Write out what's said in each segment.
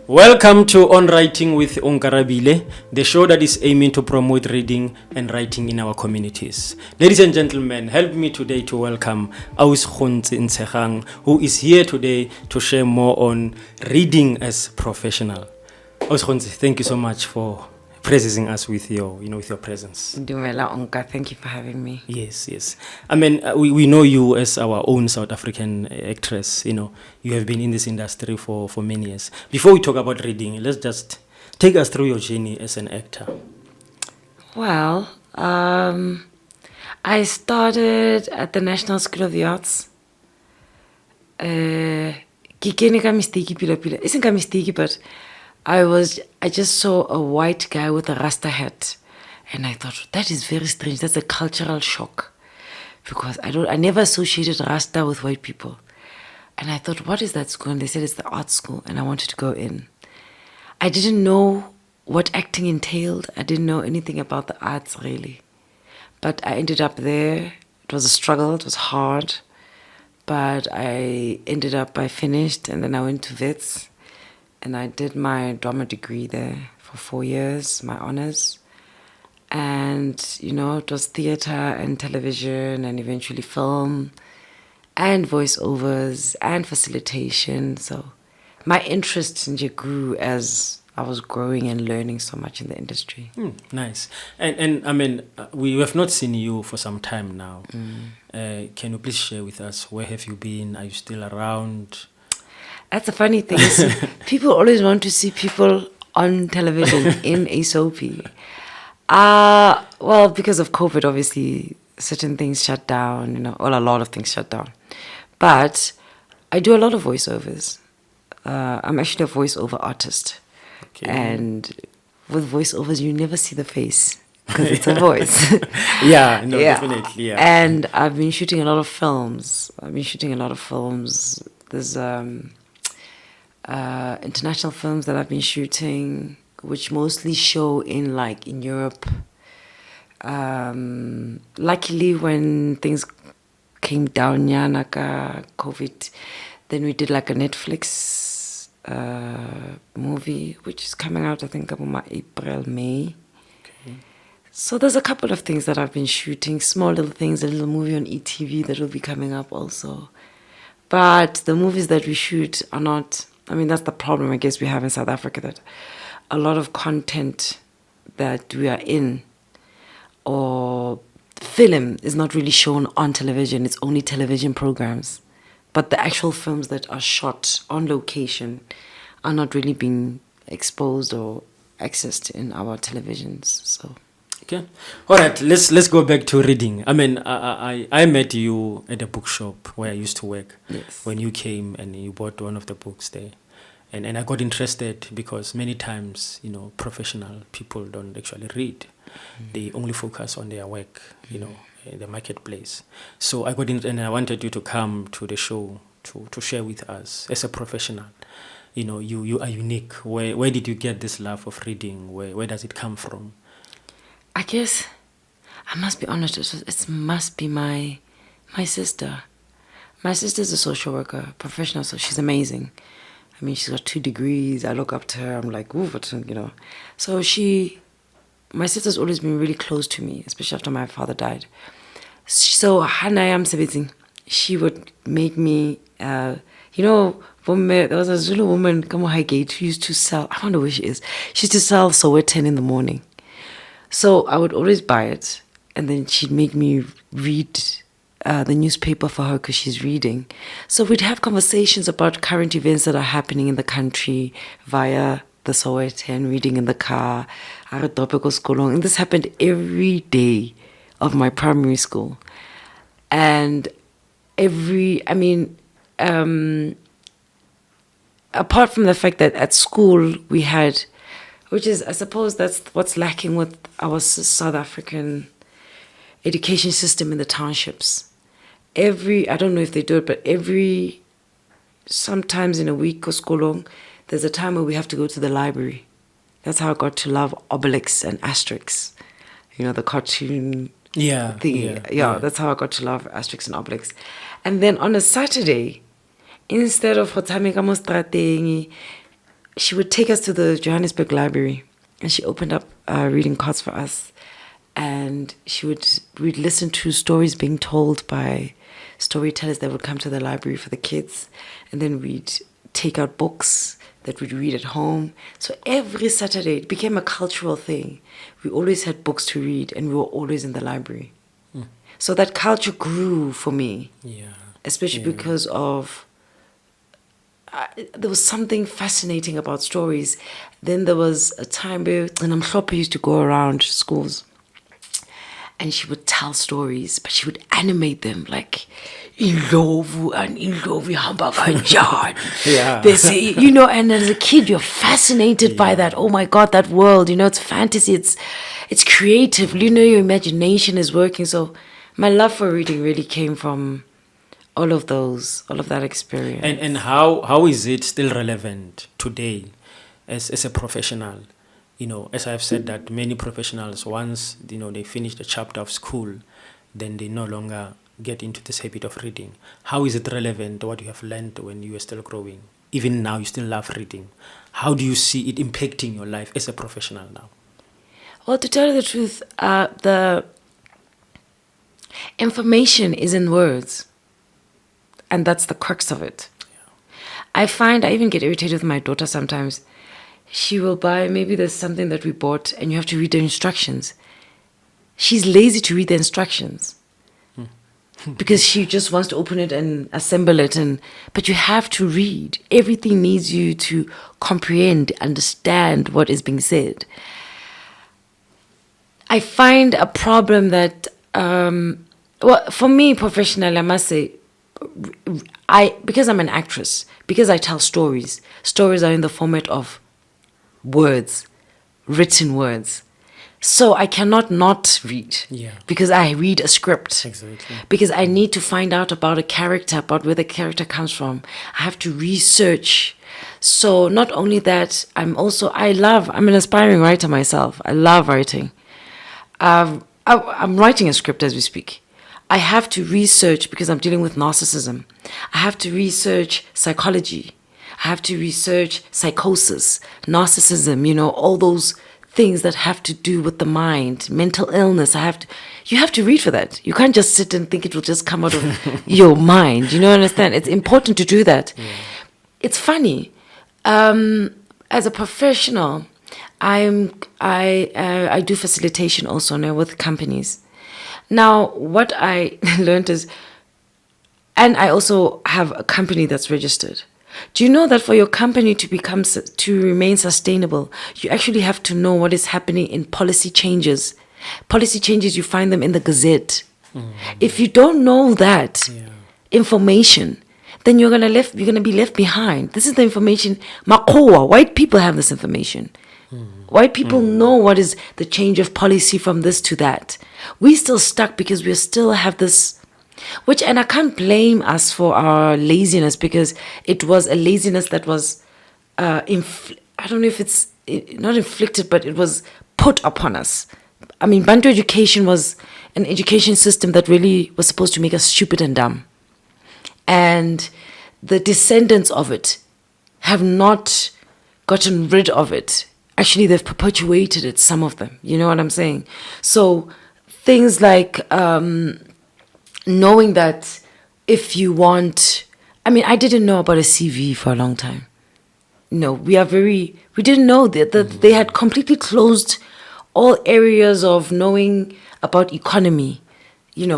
Welcome to On Writing with Onkarabile, the show that is aiming to promote reading and writing in our communities. Ladies and gentlemen, help me today to welcome Gontse Ntshegang, who is here today to share more on reading as professional. Gontse, thank you so much for praising us with your presence. Dumela Onka, thank you for having me. Yes. I mean, we know you as our own South African actress. You have been in this industry for many years. Before we talk about reading, let's just take us through your journey as an actor. Well, I started at the National School of the Arts. Isn't ka mistake, but I just saw a white guy with a Rasta hat, and I thought, that is very strange. That's a cultural shock, because I never associated Rasta with white people. And I thought, what is that school? And they said it's the art school, and I wanted to go in. I didn't know what acting entailed. I didn't know anything about the arts, really. But I ended up there. It was a struggle. It was hard. But I finished, and then I went to Wits. And I did my drama degree there for 4 years, my honors. And, it was theater and television and eventually film and voiceovers and facilitation. So my interest in it grew as I was growing and learning so much in the industry. Nice. And I mean, we have not seen you for some time now. Can you please share with us, where have you been? Are you still around? That's the funny thing. People always want to see people on television in a soapy. Well, because of COVID, obviously, certain things shut down, a lot of things shut down. But I do a lot of voiceovers. I'm actually a voiceover artist. Okay. And with voiceovers, you never see the face because it's a voice. Definitely. Yeah. And I've been shooting a lot of films. There's international films that I've been shooting, which mostly show in Europe. Luckily, when things came down, COVID, then we did a Netflix movie, which is coming out, I think, about April, May. Okay. So there's a couple of things that I've been shooting, small little things, a little movie on ETV that will be coming up also. But the movies that we shoot are not... that's the problem, I guess, we have in South Africa, that a lot of content that we are in or film is not really shown on television. It's only television programs. But the actual films that are shot on location are not really being exposed or accessed in our televisions. So, okay. All right, let's go back to reading. I mean, I met you at a bookshop where I used to work. Yes. When you came and you bought one of the books there. And I got interested because many times, professional people don't actually read. They only focus on their work, in the marketplace. So I got in, and I wanted you to come to the show to share with us as a professional. You are unique. Where did you get this love of reading? Where does it come from? I guess I must be honest. It must be my sister. My sister's a social worker, professional, so she's amazing. She's got 2 degrees. I look up to her. I'm like, ooh, So my sister's always been really close to me, especially after my father died. So she would make me, there was a Zulu woman, Kamo Highgate, who used to sell, I wonder where she is. She used to sell Sowetan in the morning. So I would always buy it, and then she'd make me read the newspaper for her because she's reading. So we'd have conversations about current events that are happening in the country via the Sowetan, reading in the car. And this happened every day of my primary school. And apart from the fact that at school we had, which is, I suppose that's what's lacking with our South African education system in the townships. I don't know if they do it, but sometimes in a week or skolong, there's a time where we have to go to the library. That's how I got to love Obelix and Asterix. The cartoon thing. Yeah, that's how I got to love Asterix and Obelix. And then on a Saturday, instead of Hotamika Mostrateng, she would take us to the Johannesburg Library, and she opened up reading cards for us, and we'd listen to stories being told by storytellers that would come to the library for the kids, and then we'd take out books that we'd read at home. So every Saturday it became a cultural thing. We always had books to read, and we were always in the library. So that culture grew for me, especially because of there was something fascinating about stories. Then there was a time where Namhlope used to go around schools, and she would tell stories, but she would animate them like Indlovu and Indlovu hamba kanjani. They say, and as a kid you're fascinated by that. Oh my God, that world, it's fantasy, it's creative, your imagination is working. So my love for reading really came from all of that experience. And how is it still relevant today as a professional? As I've said, that many professionals, once they finish the chapter of school, then they no longer get into this habit of reading. How is it relevant, what you have learned when you were still growing? Even now, you still love reading. How do you see it impacting your life as a professional now? Well, to tell you the truth, the information is in words, and that's the crux of it. I even get irritated with my daughter sometimes. She will buy, maybe there's something that we bought and you have to read the instructions. She's lazy to read the instructions because she just wants to open it and assemble it. But you have to read. Everything needs you to comprehend, understand what is being said. I find a problem that, for me professionally, I must say, because I'm an actress, because I tell stories are in the format of words, written words. So I cannot not read because I read a script. Exactly. Because I need to find out about a character, about where the character comes from. I have to research. So not only that, I'm an aspiring writer myself. I love writing. I'm writing a script as we speak. I have to research because I'm dealing with narcissism. I have to research psychology. I have to research psychosis, narcissism, all those things that have to do with the mind, mental illness. You have to read for that. You can't just sit and think it will just come out of your mind. Understand? It's important to do that. Yeah. It's funny. As a professional, I do facilitation also now with companies. Now, what I learned is, and I also have a company that's registered. Do you know that for your company to remain sustainable, you actually have to know what is happening in policy changes? Policy changes, you find them in the Gazette. If you don't know that information, then you're gonna be left behind. This is the information. Makoa, white people have this information. White people know what is the change of policy from this to that. We're still stuck because we still have this, and I can't blame us for our laziness, because it was a laziness that was, I don't know if it's not inflicted, but it was put upon us. I mean, Bantu education was an education system that really was supposed to make us stupid and dumb. And the descendants of it have not gotten rid of it. Actually, they've perpetuated it, some of them. You know what I'm saying? So things like knowing that if you want... I didn't know about a CV for a long time. No, we didn't know that they had completely closed all areas of knowing about economy.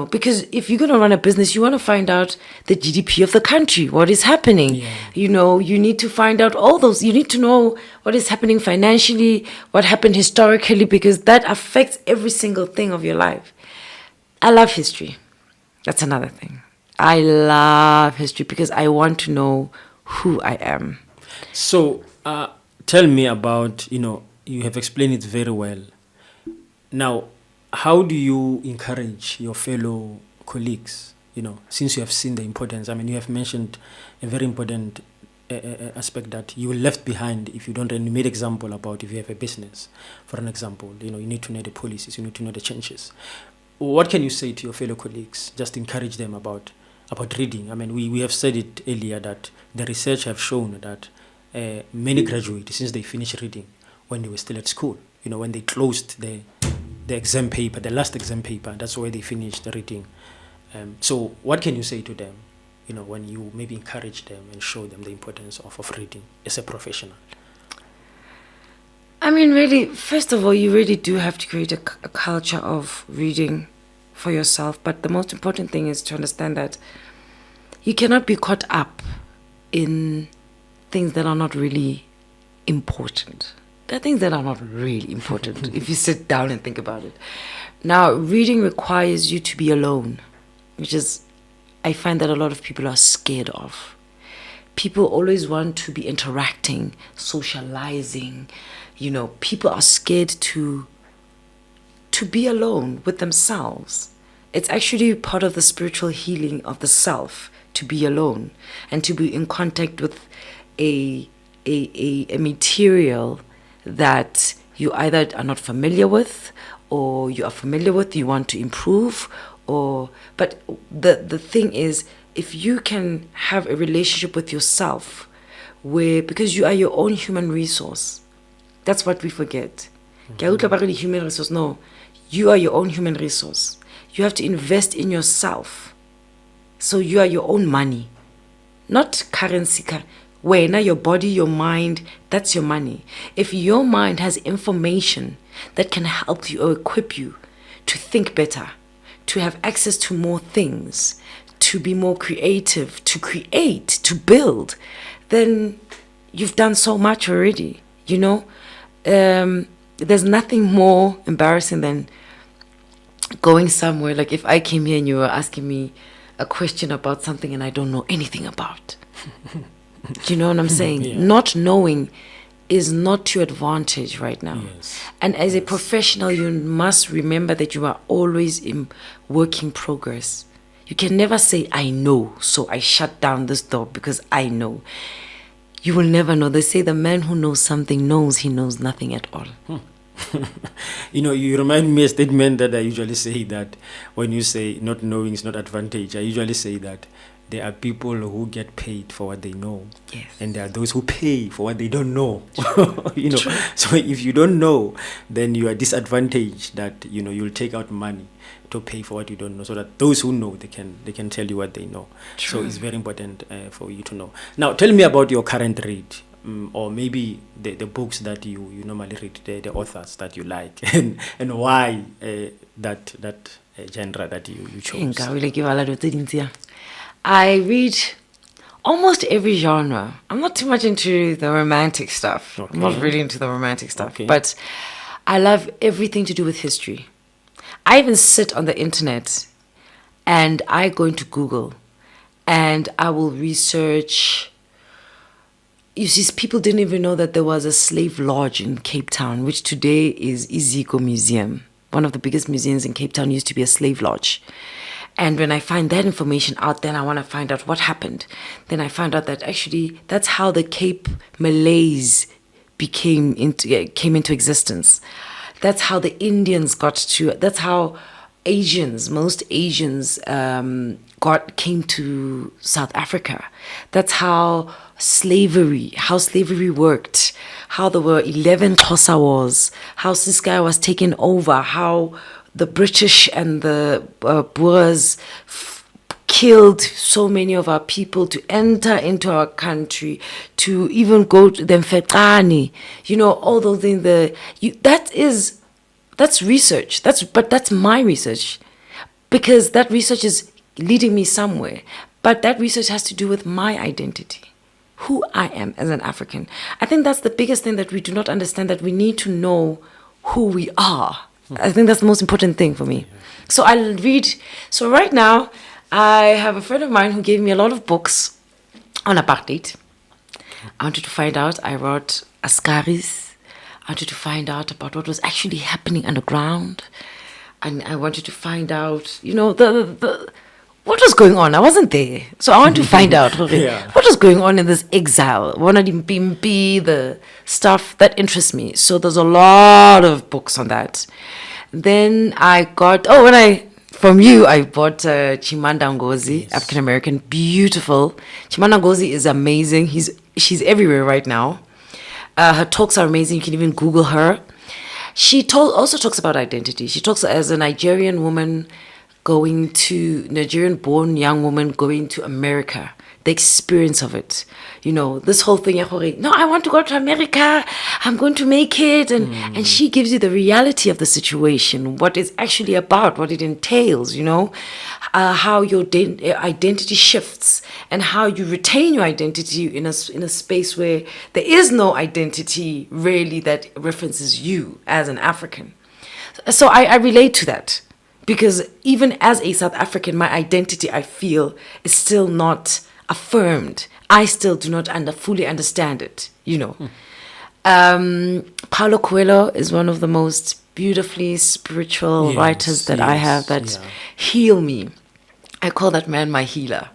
Because if you're going to run a business, you want to find out the GDP of the country, what is happening. Yeah. You need to find out all those. You need to know what is happening financially, what happened historically, because that affects every single thing of your life. I love history. That's another thing. I love history because I want to know who I am. So tell me about, you have explained it very well. Now, how do you encourage your fellow colleagues, since you have seen the importance? You have mentioned a very important aspect that you were left behind if you don't. And you made example about if you have a business, for an example, you need to know the policies, you need to know the changes. What can you say to your fellow colleagues? Just encourage them about reading. We have said it earlier that the research have shown that many graduate since they finished reading when they were still at school. When they closed the exam paper, the last exam paper, that's where they finished the reading. So what can you say to them, when you maybe encourage them and show them the importance of reading as a professional? I mean, really, first of all, you really do have to create a culture of reading for yourself. But the most important thing is to understand that you cannot be caught up in things that are not really important. There are things that are not really important if you sit down and think about it. Now, reading requires you to be alone, which is, I find that a lot of people are scared of. People always want to be interacting, socializing. People are scared to be alone with themselves. It's actually part of the spiritual healing of the self to be alone and to be in contact with a material that you either are not familiar with, or you are familiar with, you want to improve, but the thing is, if you can have a relationship with yourself because you are your own human resource. That's what we forget. Human resource. No, you are your own human resource. You have to invest in yourself. So you are your own money, not currency. Now your body, your mind, that's your money. If your mind has information that can help you or equip you to think better, to have access to more things, to be more creative, to create, to build, then you've done so much already, There's nothing more embarrassing than going somewhere. Like if I came here and you were asking me a question about something and I don't know anything about. Do you know what I'm saying? Yeah. Not knowing is not to your advantage right now. Yes. And as a professional, you must remember that you are always in work in progress. You can never say, I know, so I shut down this door because I know. You will never know. They say the man who knows something knows he knows nothing at all. You remind me a statement that I usually say, that when you say not knowing is not advantage, I usually say that there are people who get paid for what they know. Yes. And there are those who pay for what they don't know. So if you don't know, then you are disadvantaged, that you'll take out money to pay for what you don't know, so that those who know, they can tell you what they know. True. So it's very important for you to know. Now tell me about your current read, or maybe the books that you normally read, the authors that you like, and why that genre that you chose. I read almost every genre. I'm not too much into the romantic stuff. Okay. I'm not really into the romantic stuff. Okay. But I love everything to do with history. I even sit on the internet and I go into Google and I will research. You see, people didn't even know that there was a slave lodge in Cape Town, which today is Iziko Museum. One of the biggest museums in Cape Town used to be a slave lodge. And when I find that information out, then I want to find out what happened. Then I find out that actually that's how the Cape Malays came into existence. That's how the Indians that's how most Asians came to South Africa. That's how slavery worked, how there were 11 Xhosa wars, how Ciskei was taken over, how the British and the Boers killed so many of our people to enter into our country, to even go to the Mfecane, all those things. That's research. That's my research, because that research is leading me somewhere. But that research has to do with my identity, who I am as an African. I think that's the biggest thing that we do not understand, that we need to know who we are. I think that's the most important thing for me. So I'll read. So right now, I have a friend of mine who gave me a lot of books on apartheid. I wanted to find out. I wrote Ascaris. I wanted to find out about what was actually happening underground. And I wanted to find out, what was going on. I wasn't there. So I want to find out what was going on in this exile. The stuff that interests me. So there's a lot of books on that. Then I got, from you, I bought Chimamanda Ngozi, yes. African American, beautiful. Chimamanda Ngozi is amazing. He's she's everywhere right now. Her talks are amazing. You can even Google her. She also talks about identity. She talks as a Nigerian born young woman going to America, the experience of it. This whole thing, no, I want to go to America, I'm going to make it. And she gives you the reality of the situation, what it's actually about, what it entails, how your identity shifts and how you retain your identity in a space where there is no identity really that references you as an African. So I relate to that. Because even as a South African, my identity, I feel, is still not affirmed. I still do not fully understand it, Paulo Coelho is one of the most beautifully spiritual writers that I have that heal me. I call that man my healer.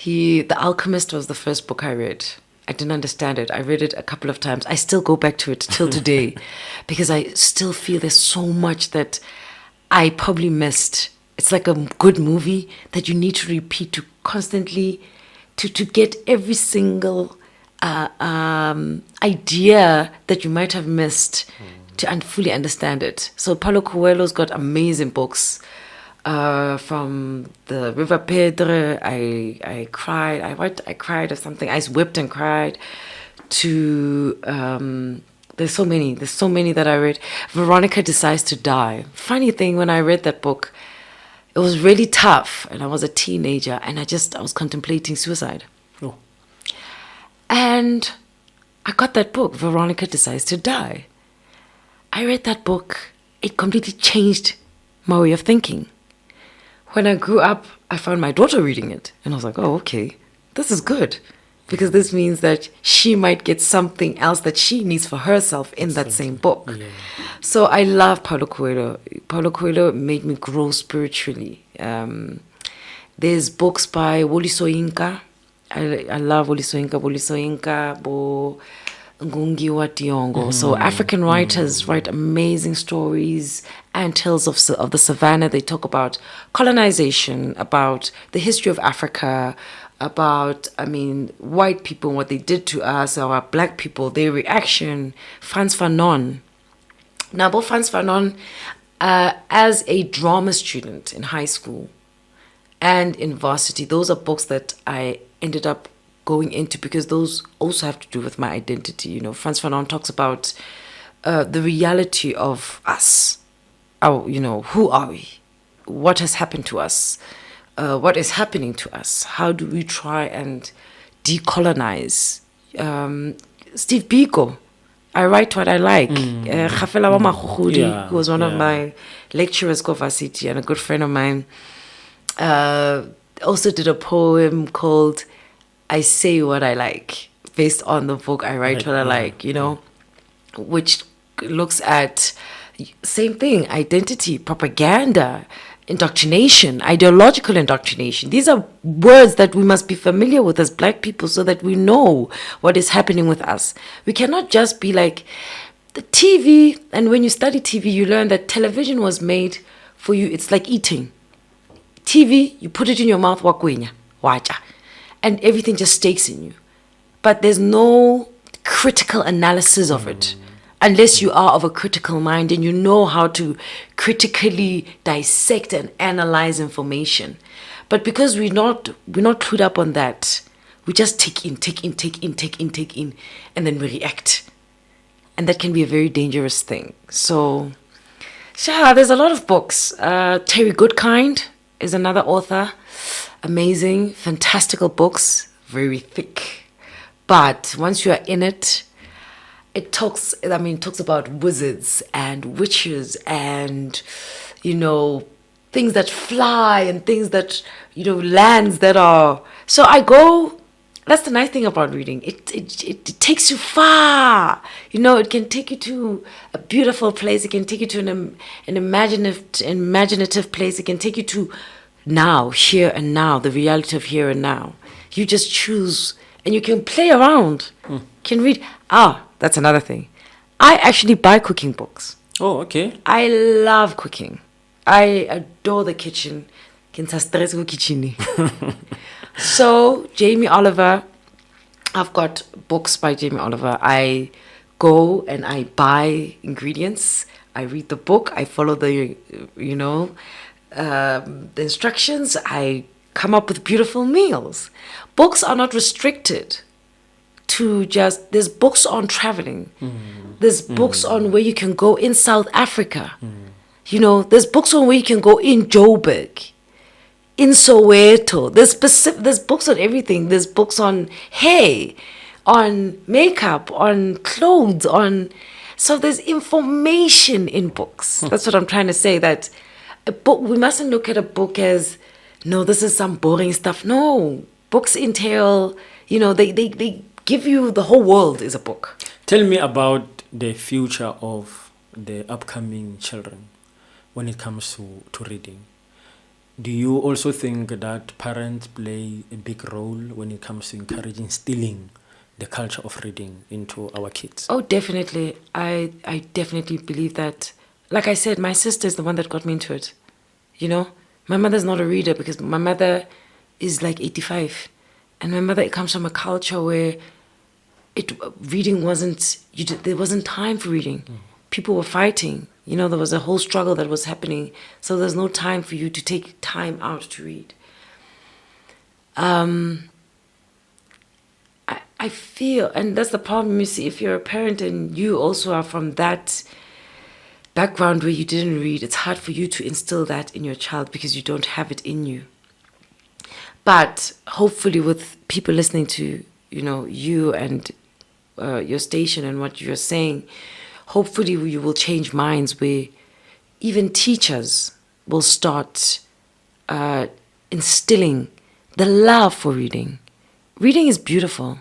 The Alchemist was the first book I read. I didn't understand it. I read it a couple of times. I still go back to it till today because I still feel there's so much that I probably missed. It's like a good movie that you need to repeat to constantly to get every single idea that you might have missed to fully understand it. So Paulo Coelho's got amazing books. From the River Pedre, I cried. I cried or something. I wept and cried. To there's so many that I read. Veronica Decides to Die. Funny thing, when I read that book, it was really tough, and I was a teenager, and I was contemplating suicide. Oh. And I got that book, Veronica Decides to Die. I read that book. It completely changed my way of thinking. When I grew up, I found my daughter reading it, and I was like, oh, okay, this is good. Because this means that she might get something else that she needs for herself in that same book. Yeah. So I love Paulo Coelho. Paulo Coelho made me grow spiritually. There's books by Wole Soyinka. I love Wole Soyinka. Wole Soyinka, Bo Ngungi wa Tiongo. So African writers write amazing stories and tales of the savannah. They talk about colonization, about the history of Africa, about, white people, what they did to us, our black people, their reaction. Frantz Fanon. Now, both Frantz Fanon, as a drama student in high school and in varsity, those are books that I ended up going into because those also have to do with my identity. Frantz Fanon talks about the reality of us. Who are we? What has happened to us? What is happening to us? How do we try and decolonize? Steve Biko, I write what I like. Khafela wa Magugudi, who was one of my lecturers at varsity and a good friend of mine, also did a poem called I Say What I Like, based on the book I Write What I Like, which looks at same thing, identity, propaganda, indoctrination, ideological indoctrination. These are words that we must be familiar with as black people so that we know what is happening with us. We cannot just be like the TV, and when you study TV, you learn that television was made for you. It's like eating. TV, you put it in your mouth, wakwenya, wacha, and everything just stakes in you. But there's no critical analysis of it. Unless you are of a critical mind and you know how to critically dissect and analyze information. But because we're not clued up on that, we just take in, and then we react. And that can be a very dangerous thing. So, there's a lot of books. Terry Goodkind is another author. Amazing, fantastical books, very thick. But once you are in it, it talks about wizards and witches and, things that fly and things that, lands that are. So that's the nice thing about reading. It takes you far. It can take you to a beautiful place. It can take you to an imaginative place. It can take you to now, here and now, the reality of here and now. You just choose and you can play around. Can read. That's another thing. I actually buy cooking books. Oh, okay. I love cooking. I adore the kitchen. So, Jamie Oliver I've got books by Jamie Oliver. I go and I buy ingredients. I read the book. I follow the instructions. I come up with beautiful meals. Books are not restricted to just. There's books on traveling. There's books on where you can go in South Africa. There's books on where you can go in Joburg, in Soweto. There's books on everything. There's books on hair, on makeup, on clothes, so there's information in books. That's what I'm trying to say, that a book, we mustn't look at a book as, no, this is some boring stuff. No, books entail, they give you the whole world is a book. Tell me about the future of the upcoming children when it comes to reading. Do you also think that parents play a big role when it comes to instilling the culture of reading into our kids? Oh, definitely. I definitely believe that. Like I said, my sister is the one that got me into it. My mother's not a reader because my mother is like 85. And my mother comes from a culture where reading there wasn't time for reading. People were fighting. There was a whole struggle that was happening. So there's no time for you to take time out to read. I feel, and that's the problem, you see, if you're a parent and you also are from that background where you didn't read, it's hard for you to instill that in your child because you don't have it in you. But hopefully with people listening to, you and your station and what you're saying, hopefully you will change minds where even teachers will start instilling the love for reading. Reading is beautiful.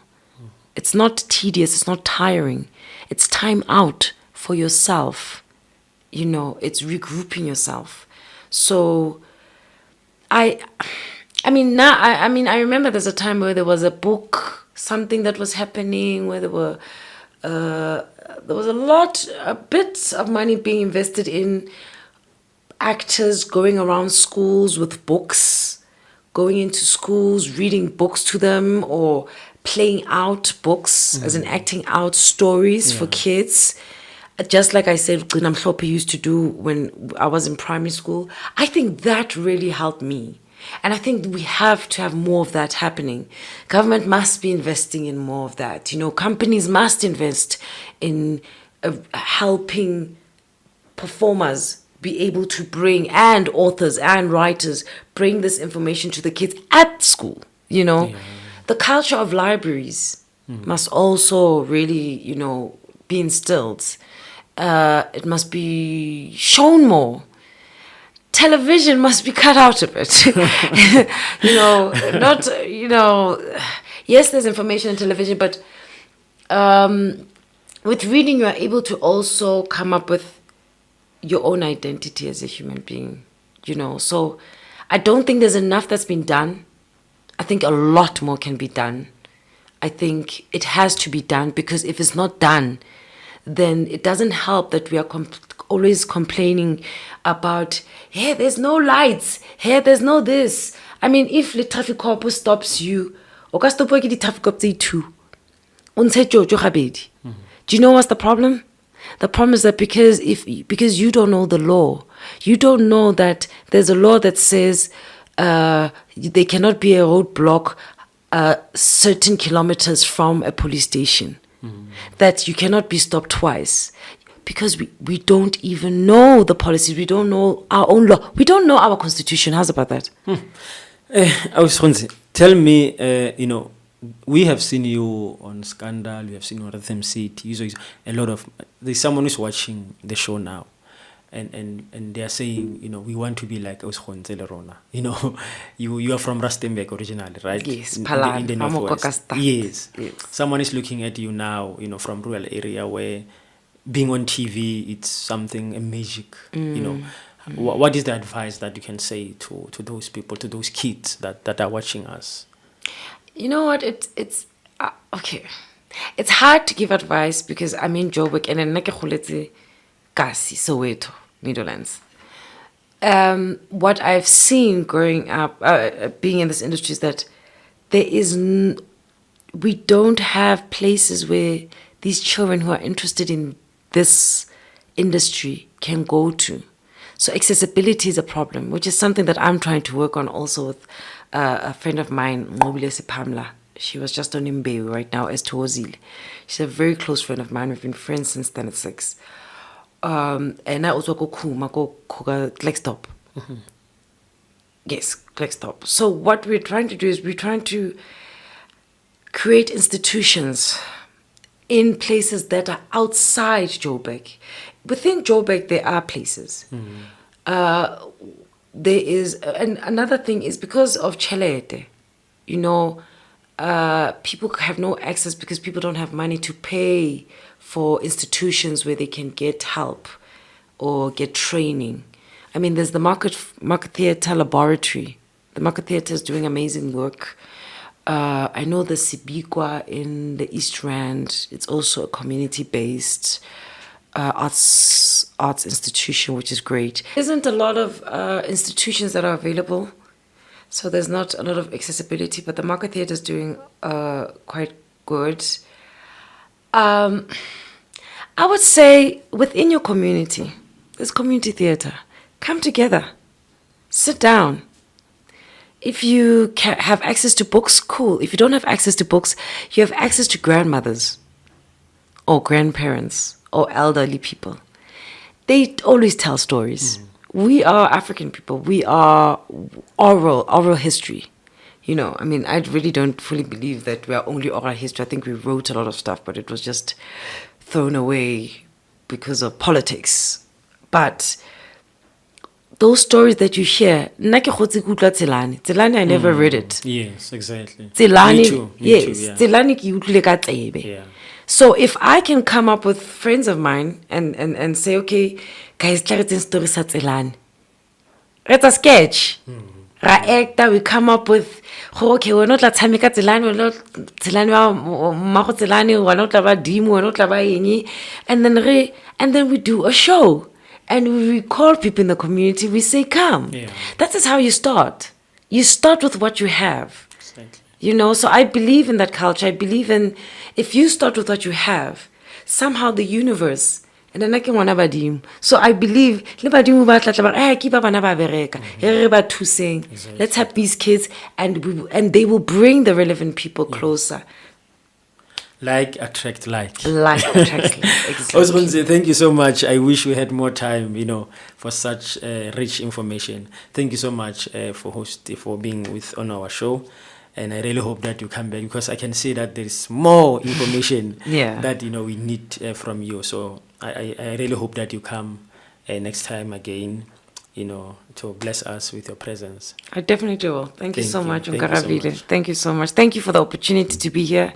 It's not tedious. It's not tiring. It's time out for yourself. It's regrouping yourself. So I remember there's a time where there was a book, something that was happening where there was a bit of money being invested in actors going around schools with books, going into schools, reading books to them, or playing out books, as in acting out stories for kids. Just like I said, Gqina Mhlophe used to do when I was in primary school. I think that really helped me. And I think we have to have more of that happening. Government must be investing in more of that. Companies must invest in helping performers be able to bring, and authors and writers, bring this information to the kids at school. The culture of libraries must also really, be instilled. It must be shown more. Television must be cut out of it. Yes, there's information in television, but with reading, you are able to also come up with your own identity as a human being, So I don't think there's enough that's been done. I think a lot more can be done. I think it has to be done, because if it's not done, then it doesn't help that we are always complaining about, hey, there's no lights, hey, there's no this. I mean, if the traffic cop stops you, o ka stop ke di traffic cop tse two. Do you know what's the problem? The problem is that because you don't know the law, you don't know that there's a law that says there cannot be a roadblock certain kilometers from a police station, that you cannot be stopped twice, because we don't even know the policies. We don't know our own law. We don't know our constitution. How's about that? Tell me, we have seen you on Scandal, we have seen you on Rhythm City. There's someone who's watching the show now, and they are saying, we want to be like Gontse Ntshegang. You are from Rustenburg originally, right? Yes, in the Northwest. Yes. Someone is looking at you now, from rural area where being on TV, it's something, a magic, What is the advice that you can say to those people, to those kids that are watching us? You know what? It's okay. It's hard to give advice because I'm in Joburg and then Kasi, Soweto, Meadowlands. What I've seen growing up, being in this industry, is that we don't have places where these children who are interested in this industry can go to. So accessibility is a problem, which is something that I'm trying to work on also with a friend of mine, Ngobile Sipamla. She was just on Imbewu right now as Tozile. She's a very close friend of mine. We've been friends since standard 6. And I also go Klekstop. Yes, Klekstop. So what we're trying to do is we're trying to create institutions in places that are outside Joburg. Within Joburg, there are places. There is, and another thing is because of Chelete, people have no access because people don't have money to pay for institutions where they can get help or get training. I mean, there's the Market Theatre Laboratory. The Market Theatre is doing amazing work. I know the Sibikwa in the East Rand. It's also a community-based arts institution, which is great. There isn't a lot of institutions that are available, so there's not a lot of accessibility, but the Market Theatre is doing quite good. I would say within your community, there's community theatre. Come together. Sit down. If you have access to books, cool. If you don't have access to books, you have access to grandmothers or grandparents or elderly people. They always tell stories. We are African people. We are oral history. I mean, I really don't fully believe that we are only oral history. I think we wrote a lot of stuff, but it was just thrown away because of politics. But those stories that you hear, Tselane, I never read it. Yes, exactly. Tselane, Me too, yes, yeah. Tselane ke utlwile ka tsebe. Yeah. So if I can come up with friends of mine and say, okay, guys, tla re etseng story sa Tselane. It's a sketch. Ra actor, we come up with, okay, we're not la tshameka Tselane, we're not Tselane wa mmago Tselane, we're not la ba dimo, we're not la ba yenye, and then we do a show. And we call people in the community, we say, come. Yeah. That is how you start. You start with what you have. Exactly. So I believe in that culture. I believe in, if you start with what you have, somehow the universe, and then I can want to so I believe, let's have these kids, and they will bring the relevant people closer. Like attract like. Like attract like, exactly. Osmonse, thank you so much. I wish we had more time, for such rich information. Thank you so much for being on our show. And I really hope that you come back because I can see that there is more information that, we need from you. So I really hope that you come next time again, to bless us with your presence. I definitely will. Thank you so much, Onkarabile. Thank you so much. Thank you for the opportunity to be here.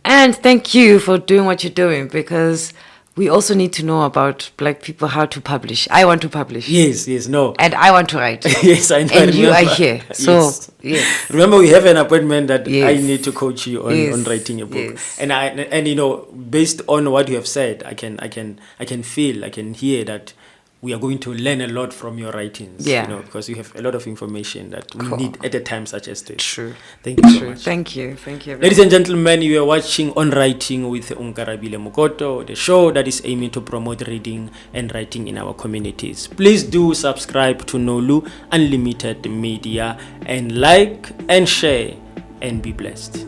And thank you for doing what you're doing because we also need to know about Black people, how to publish. I want to publish. Yes, no. And I want to write. Yes, I know. And you are here. So, yes. Remember, we have an appointment that I need to coach you on writing a book. Yes. And based on what you have said, I can feel, I can hear that we are going to learn a lot from your writings. Because you have a lot of information that we need at a time such as this. True. Thank you so much. Thank you. Everyone. Ladies and gentlemen, you are watching On Writing with Onkarabile Mokoto, the show that is aiming to promote reading and writing in our communities. Please do subscribe to Nolu Unlimited Media and like and share and be blessed.